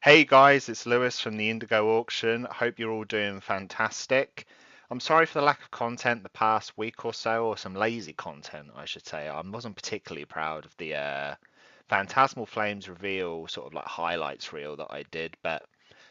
Hey guys, it's Lewis from the Indigo Auction. I hope you're all doing fantastic. I'm sorry for the lack of content the past week or so, or some lazy content, I should say. I wasn't particularly proud of the Phantasmal Flames reveal, sort of like highlights reel that I did, but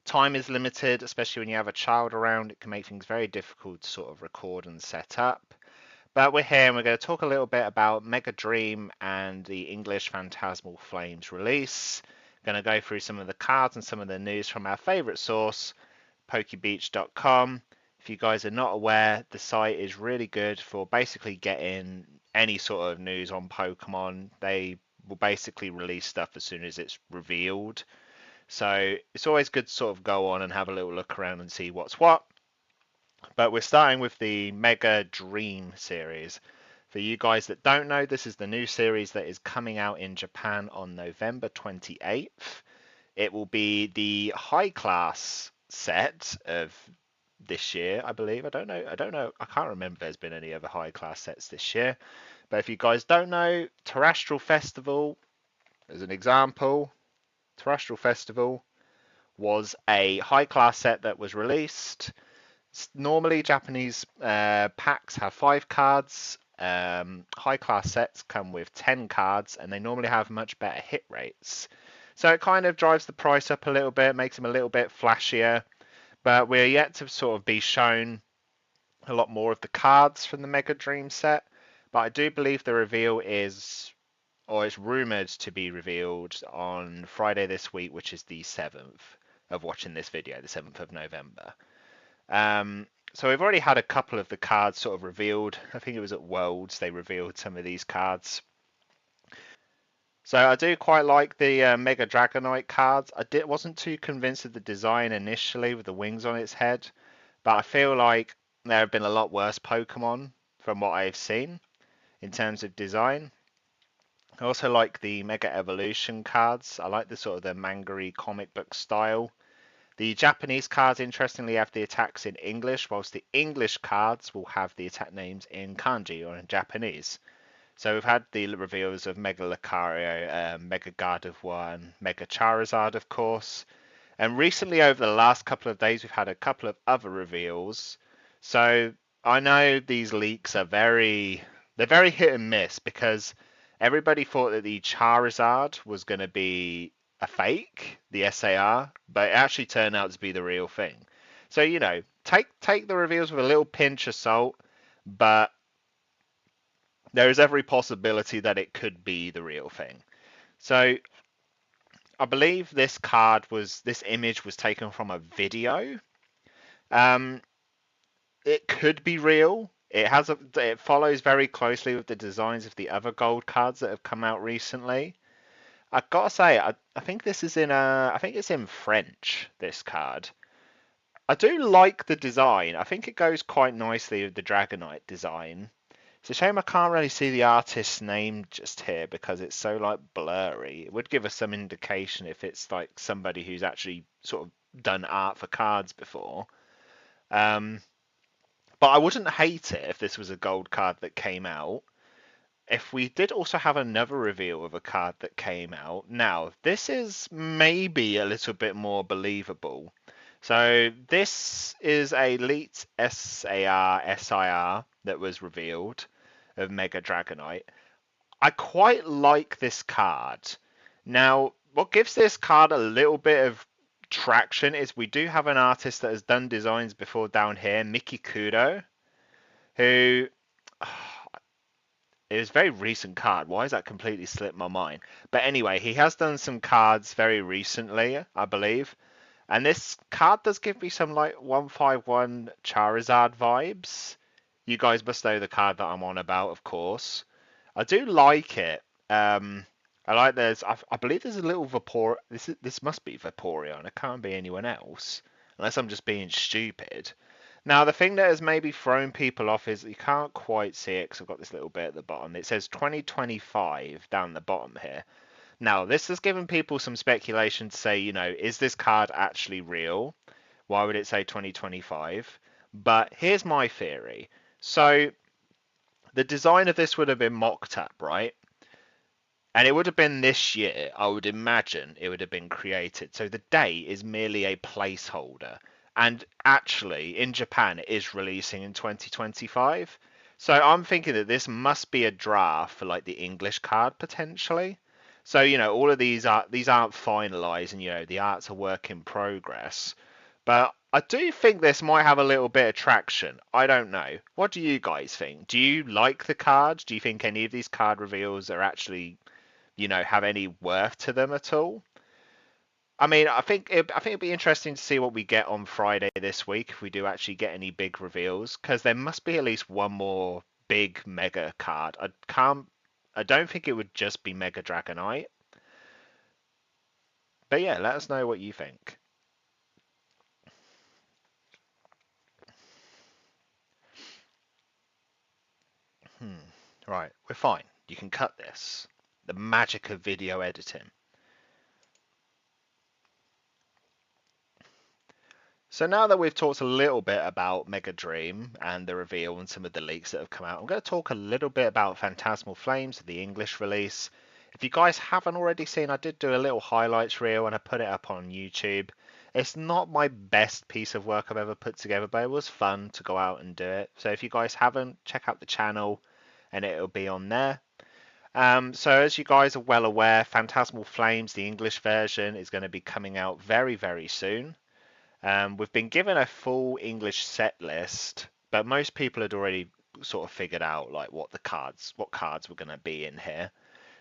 time is limited, especially when you have a child around. It can make things very difficult to sort of record and set up. But we're here and we're going to talk a little bit about Mega Dream and the English Phantasmal Flames release. Going to go through some of the cards and some of the news from our favorite source, pokebeach.com. If you guys are not aware, the site is really good for basically getting any sort of news on Pokemon. They will basically release stuff as soon as it's revealed. So it's always good to sort of go on and have a little look around and see what's what. But we're starting with the Mega Dream series. For you guys that don't know, this is the new series that is coming out in Japan on November 28th. It will be the high class set of this year, I believe. I don't know. I can't remember if there's been any other high class sets this year. But if you guys don't know, Terrestrial Festival, as an example, Terrestrial Festival was a high class set that was released. Normally, Japanese packs have 5 cards. High class sets come with 10 cards, and they normally have much better hit rates. So it kind of drives the price up a little bit, makes them a little bit flashier. But we're yet to sort of be shown a lot more of the cards from the Mega Dream set. But I do believe the reveal is, or it's rumored to be revealed on Friday this week, which is the 7th of watching this video, the 7th of November. So we've already had a couple of the cards sort of revealed. I think it was at Worlds they revealed some of these cards. So I do quite like the Mega Dragonite cards. Wasn't too convinced of the design initially with the wings on its head, but I feel like there have been a lot worse Pokemon from what I've seen in terms of design. I also like the Mega Evolution cards. I like the sort of the manga comic book style. The Japanese cards, interestingly, have the attacks in English, whilst the English cards will have the attack names in kanji or in Japanese. So we've had the reveals of Mega Lucario, Mega Gardevoir, and Mega Charizard, of course. And recently, over the last couple of days, we've had a couple of other reveals. So I know these leaks are they're very hit and miss because everybody thought that the Charizard was going to be a fake, the SAR, but it actually turned out to be the real thing. So take the reveals with a little pinch of salt, but there is every possibility that it could be the real thing. So I believe this image was taken from a video. Um, it could be real. It follows very closely with the designs of the other gold cards that have come out recently. I gotta say, I think this is I think it's in French, this card. I do like the design. I think it goes quite nicely with the Dragonite design. It's a shame I can't really see the artist's name just here because it's so like blurry. It would give us some indication if it's like somebody who's actually sort of done art for cards before. Um, but I wouldn't hate it if this was a gold card that came out. If we did also have another reveal of a card that came out, now this is maybe a little bit more believable. So this is a Elite SAR that was revealed of Mega Dragonite. I quite like this card. Now, what gives this card a little bit of traction is we do have an artist that has done designs before down here, Miki Kudo, who it was a very recent card. Why has that completely slipped my mind? But anyway, he has done some cards very recently, I believe. And this card does give me some like 151 Charizard vibes. You guys must know the card that I'm on about, of course. I do like it. I like I believe there's a little Vapor. This must be Vaporeon. It can't be anyone else, unless I'm just being stupid. Now, the thing that has maybe thrown people off is you can't quite see it because I've got this little bit at the bottom. It says 2025 down the bottom here. Now, this has given people some speculation to say, is this card actually real? Why would it say 2025? But here's my theory. So, the design of this would have been mocked up, right? And it would have been this year, I would imagine it would have been created. So the date is merely a placeholder. And actually, in Japan, it is releasing in 2025. So I'm thinking that this must be a draft for like the English card potentially. So, all of these aren't finalized and the art's a work in progress. But I do think this might have a little bit of traction. I don't know. What do you guys think? Do you like the cards? Do you think any of these card reveals are actually have any worth to them at all? I mean, I think it'd be interesting to see what we get on Friday this week if we do actually get any big reveals, because there must be at least one more big mega card. I don't think it would just be Mega Dragonite. But yeah, let us know what you think. Hmm. Right, we're fine. You can cut this. The magic of video editing. So now that we've talked a little bit about Mega Dream and the reveal and some of the leaks that have come out, I'm going to talk a little bit about Phantasmal Flames, the English release. If you guys haven't already seen, I did do a little highlights reel and I put it up on YouTube. It's not my best piece of work I've ever put together, but it was fun to go out and do it. So if you guys haven't, check out the channel and it'll be on there. So as you guys are well aware, Phantasmal Flames, the English version, is going to be coming out very, very soon. We've been given a full English set list, but most people had already sort of figured out like what cards were going to be in here.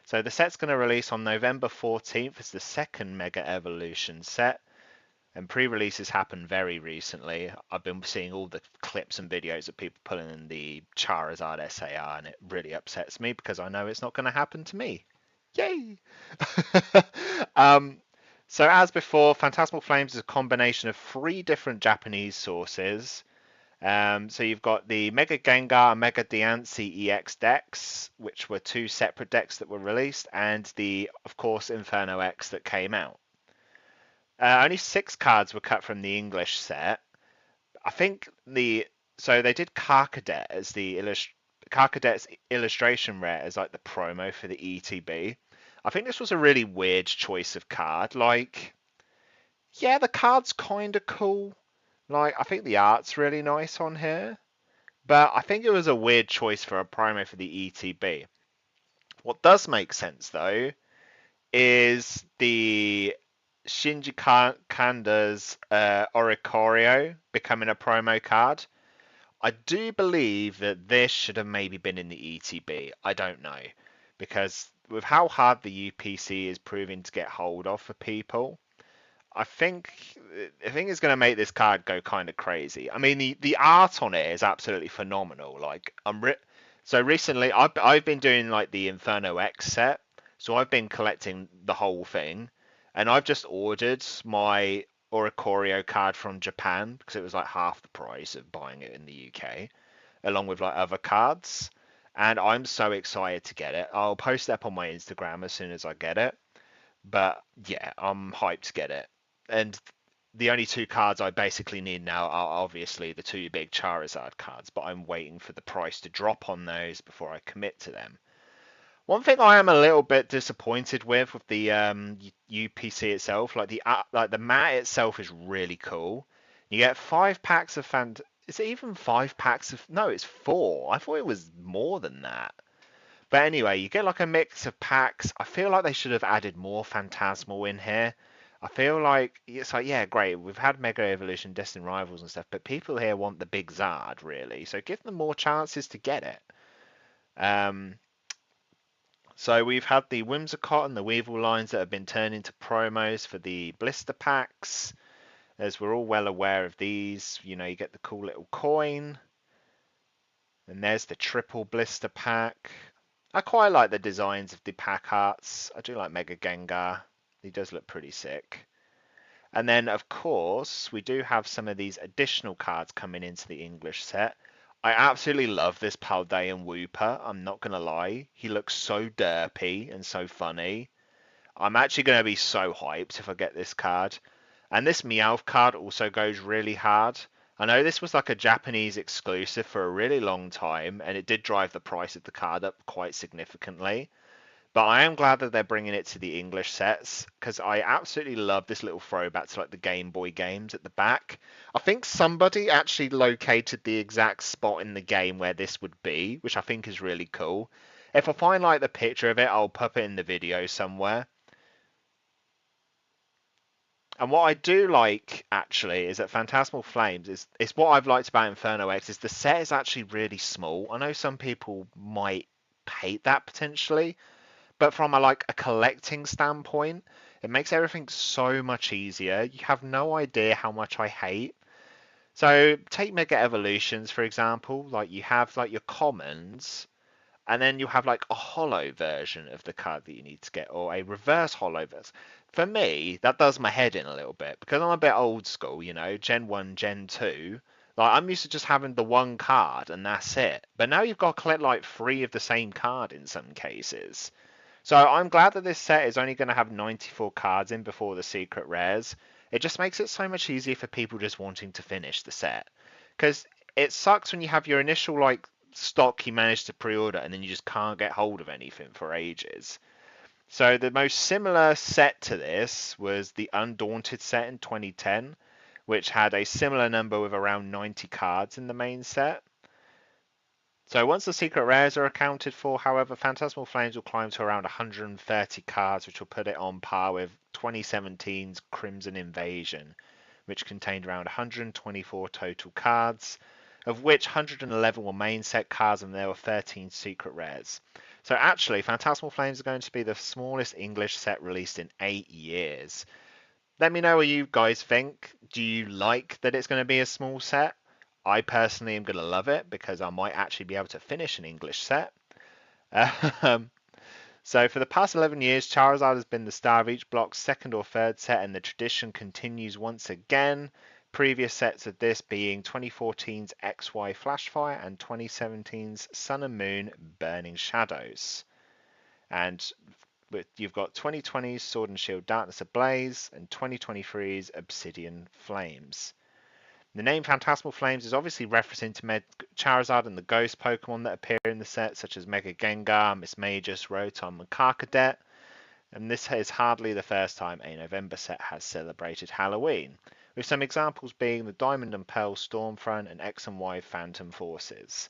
So the set's going to release on November 14th. It's the second Mega Evolution set, and pre-releases happened very recently. I've been seeing all the clips and videos of people pulling in the Charizard SAR, and it really upsets me because I know it's not going to happen to me. Yay! um, so as before, Phantasmal Flames is a combination of three different Japanese sources. So you've got the Mega Gengar and Mega Diancie EX decks, which were two separate decks that were released, and of course, Inferno X that came out. Only 6 cards were cut from the English set. I think so they did Karkadet as Karkadet's illustration rare as like the promo for the ETB. I think this was a really weird choice of card. Like, yeah, the card's kind of cool. Like, I think the art's really nice on here, but I think it was a weird choice for a promo for the ETB. What does make sense though is the Shinji Kanda's Oricorio becoming a promo card. I do believe that this should have maybe been in the ETB. I don't know. Because with how hard the UPC is proving to get hold of for people, I think it's going to make this card go kind of crazy. I mean, the art on it is absolutely phenomenal. Like so recently I've been doing like the Inferno X set, so I've been collecting the whole thing, and I've just ordered my Oricorio card from Japan because it was like half the price of buying it in the UK, along with like other cards. And I'm so excited to get it. I'll post it up on my Instagram as soon as I get it. But yeah, I'm hyped to get it. And the only 2 cards I basically need now are obviously the 2 big Charizard cards, but I'm waiting for the price to drop on those before I commit to them. One thing I am a little bit disappointed with the UPC itself, like the mat itself is really cool. You get 5 packs of Is it even 5 packs of? No, it's 4. I thought it was more than that. But anyway, you get like a mix of packs. I feel like they should have added more Phantasmal in here. I feel like it's like, yeah, great. We've had Mega Evolution, Destined Rivals and stuff, but people here want the big Zard, really. So give them more chances to get it. Um, so we've had the Whimsicott and the Weevil lines that have been turned into promos for the blister packs. As we're all well aware of these, you get the cool little coin. And there's the triple blister pack. I quite like the designs of the pack arts. I do like Mega Gengar. He does look pretty sick. And then, of course, we do have some of these additional cards coming into the English set. I absolutely love this Paldean Wooper. I'm not going to lie. He looks so derpy and so funny. I'm actually going to be so hyped if I get this card. And this Meowth card also goes really hard. I know this was like a Japanese exclusive for a really long time, and it did drive the price of the card up quite significantly. But I am glad that they're bringing it to the English sets because I absolutely love this little throwback to like the Game Boy games at the back. I think somebody actually located the exact spot in the game where this would be, which I think is really cool. If I find like the picture of it, I'll pop it in the video somewhere. And what I do like actually is that Phantasmal Flames is what I've liked about Inferno X is the set is actually really small. I know some people might hate that potentially, but from a collecting standpoint, it makes everything so much easier. You have no idea how much I hate. So take Mega Evolutions for example. Like you have like your commons, and then you have like a hollow version of the card that you need to get, or a reverse hollow version. For me, that does my head in a little bit because I'm a bit old school, Gen 1, Gen 2. Like I'm used to just having the one card and that's it. But now you've got to collect like three of the same card in some cases. So I'm glad that this set is only going to have 94 cards in before the secret rares. It just makes it so much easier for people just wanting to finish the set. Because it sucks when you have your initial like stock you manage to pre-order and then you just can't get hold of anything for ages. So the most similar set to this was the Undaunted set in 2010, which had a similar number with around 90 cards in the main set. So once the secret rares are accounted for, however, Phantasmal Flames will climb to around 130 cards, which will put it on par with 2017's Crimson Invasion, which contained around 124 total cards, of which 111 were main set cards and there were 13 secret rares. So actually, Phantasmal Flames are going to be the smallest English set released in 8 years. Let me know what you guys think. Do you like that it's going to be a small set? I personally am going to love it because I might actually be able to finish an English set. Um, so for the past 11 years, Charizard has been the star of each block's second or third set, and the tradition continues once again. Previous sets of this being 2014's XY Flashfire and 2017's Sun and Moon Burning Shadows. And you've got 2020's Sword and Shield Darkness Ablaze and 2023's Obsidian Flames. The name Phantasmal Flames is obviously referencing to Charizard and the ghost Pokemon that appear in the set, such as Mega Gengar, Mismagius, Rotom, and Karkadet. And this is hardly the first time a November set has celebrated Halloween, with some examples being the Diamond and Pearl Stormfront and X and Y Phantom Forces.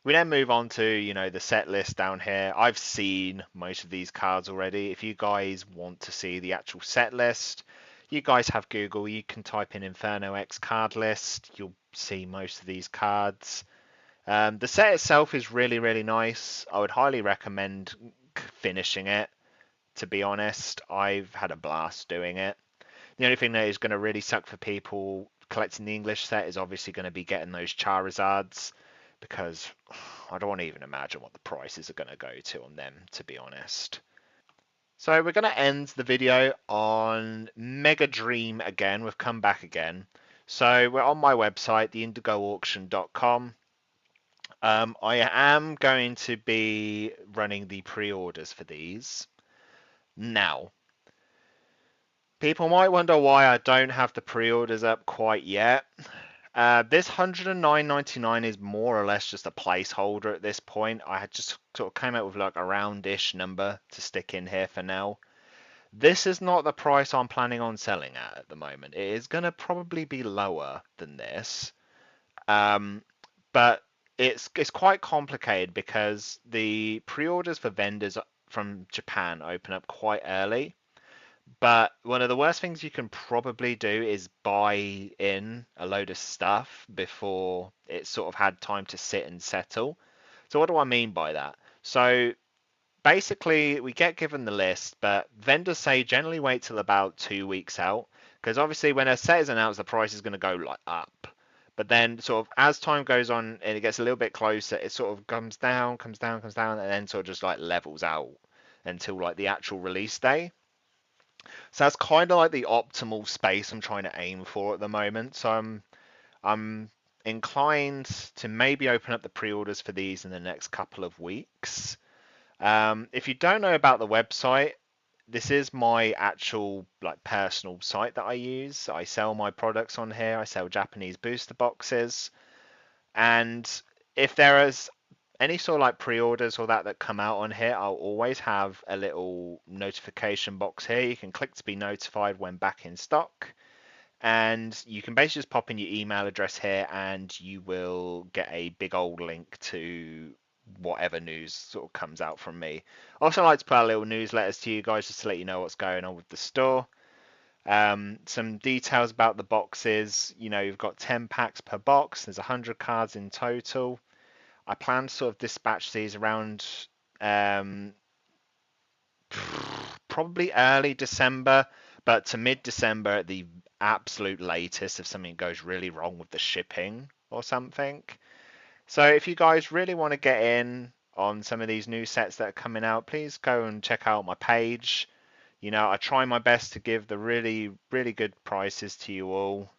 We then move on to, the set list down here. I've seen most of these cards already. If you guys want to see the actual set list, you guys have Google. You can type in Inferno X card list. You'll see most of these cards. The set itself is really, really nice. I would highly recommend finishing it, to be honest. I've had a blast doing it. The only thing that is going to really suck for people collecting the English set is obviously going to be getting those Charizards, because I don't want to even imagine what the prices are going to go to on them, to be honest. So we're going to end the video on Mega Dream again. We've come back again. So we're on my website, theindigoauction.com. I am going to be running the pre-orders for these. Now, people might wonder why I don't have the pre-orders up quite yet. This $109.99 is more or less just a placeholder at this point. I had just sort of came up with like a roundish number to stick in here for now. This is not the price I'm planning on selling at the moment. It is going to probably be lower than this. But it's quite complicated because the pre-orders for vendors from Japan open up quite early. But one of the worst things you can probably do is buy in a load of stuff before it's sort of had time to sit and settle. So what do I mean by that? So basically, we get given the list, but vendors say generally wait till about 2 weeks out, because obviously when a set is announced, the price is going to go like up. But then sort of as time goes on and it gets a little bit closer, it sort of comes down, comes down, comes down, and then sort of just like levels out until like the actual release day. So that's kind of like the optimal space I'm trying to aim for at the moment. So I'm inclined to maybe open up the pre-orders for these in the next couple of weeks. If you don't know about the website, this is my actual like personal site that I use. I sell my products on here. I sell Japanese booster boxes. And if there is any sort of like pre-orders or that come out on here, I'll always have a little notification box here. You can click to be notified when back in stock. And you can basically just pop in your email address here and you will get a big old link to whatever news sort of comes out from me. I also like to put out little newsletters to you guys just to let you know what's going on with the store. Some details about the boxes. You know, you've got 10 packs per box. There's 100 cards in total. I plan to sort of dispatch these around um, probably early December, but to mid-December at the absolute latest if something goes really wrong with the shipping or something. So if you guys really want to get in on some of these new sets that are coming out, please go and check out my page. You know, I try my best to give the really, really good prices to you all.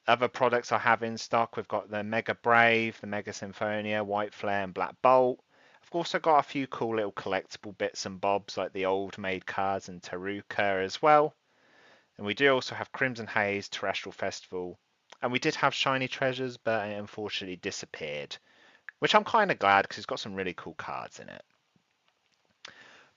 Other products I have in stock, we've got the Mega Brave, the Mega Symphonia, White Flare, and Black Bolt. I've also got a few cool little collectible bits and bobs like the old made cards and Taruka as well. And we do also have Crimson Haze, Terrestrial Festival. And we did have Shiny Treasures, but it unfortunately disappeared. Which I'm kind of glad because it's got some really cool cards in it.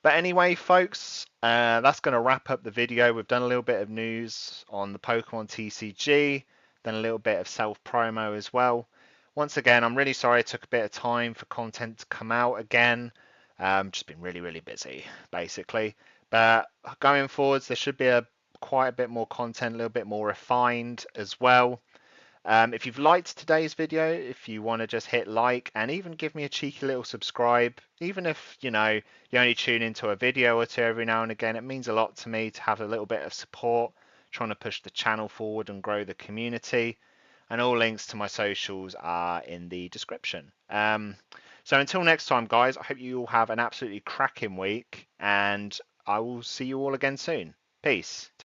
But anyway, folks, that's going to wrap up the video. We've done a little bit of news on the Pokemon TCG, then a little bit of self-promo as well. Once again, I'm really sorry it took a bit of time for content to come out again. Just been really, really busy, basically. But going forwards, there should be quite a bit more content, a little bit more refined as well. If you've liked today's video, if you want to just hit like and even give me a cheeky little subscribe, even if you only tune into a video or two every now and again, it means a lot to me to have a little bit of support, trying to push the channel forward and grow the community. And all links to my socials are in the description. So until next time, guys, I hope you all have an absolutely cracking week, and I will see you all again soon. Peace.